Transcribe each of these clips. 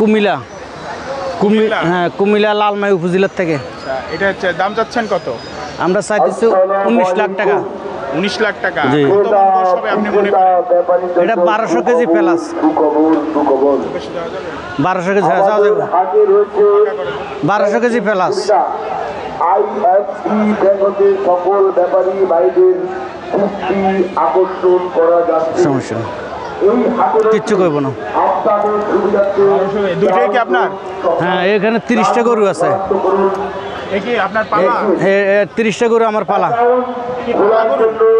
কুমিল্লা। হ্যাঁ, কুমিল্লা লালমাই উপজেলার থেকে। এটা হচ্ছে দাম চাচ্ছেন কত? আমরা চাইতেছি 19 লাখ টাকা। 19 লাখ টাকা। জি। কত মণ গোশ হবে আপনি মনে করেন? এটা 1200 কেজি প্লাস। 1200 কেজি, হ্যাঁ, যাওয়া যাবে। 1200 কেজি প্লাস। আইএফসি ব্যাংকের সকল ব্যাপারী ভাইদের দৃষ্টি আকর্ষণ করা যাচ্ছে। সমস্যা নেই, এই হাটের কিচ্ছু করবো না। আপনাদের সুবিধার্থে দুইটাই কি আপনার? হ্যাঁ, এখানে 30টা গরু আছে। এ কি আপনার পালা? 30টা গরু আমার পালা।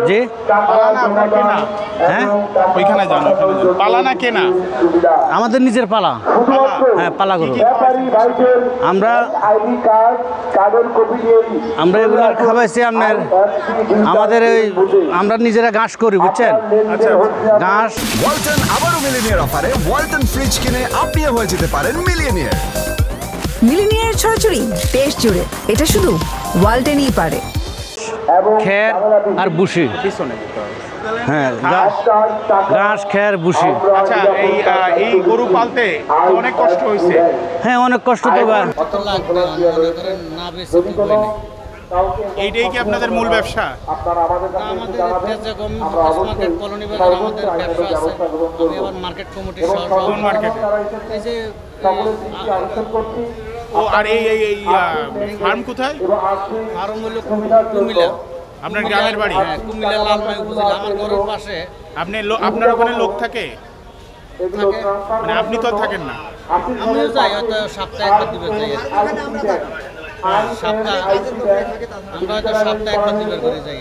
জি। পালা না আপনার কেনা? হ্যাঁ, ওইখানে যান, ওইখানে যান। পালা না কেনা? আমাদের নিজের পালা। হ্যাঁ, পালা গরু। আমরা আমরা এগুলো খাওয়াইছি আপনার, আমাদের ওই আমরা নিজেরা ঘাস করি, বুঝছেন? ঘাস। ওয়ালটন আবারও মিলিনিয়ার অফারে ওয়ালটন ফ্রিজ কিনে আপনিও হয়ে যেতে পারেন মিলিয়নিয়ার। মিলিনিয়ার ছড়াছড়ি দেশ জুড়ে, এটা শুধু ওয়ালটেনই পারে। খের আর বুসি। হ্যাঁ, ঘাস, খের, বুসি। আচ্ছা, এই গরু পালতে অনেক কষ্ট হয়েছে। হ্যাঁ, অনেক কষ্ট তো। এইটাই কি আপনাদের মূল ব্যবসা? কোন মার্কেটে? ও, আর এই ফার্ম কোথায়? কুমিল্লা। আপনার গ্রামের বাড়ি? হ্যাঁ, কুমিল্লা লালমাই উপজেলা, আমার ঘরের পাশে। আপনার ওখানে লোক থাকে? মানে আপনি তো থাকেন না? আমিও যাই, হয়তো সপ্তাহে একবার দিবে যাই। আমরা হয়তো সপ্তাহে একবার দিবার করে যাই।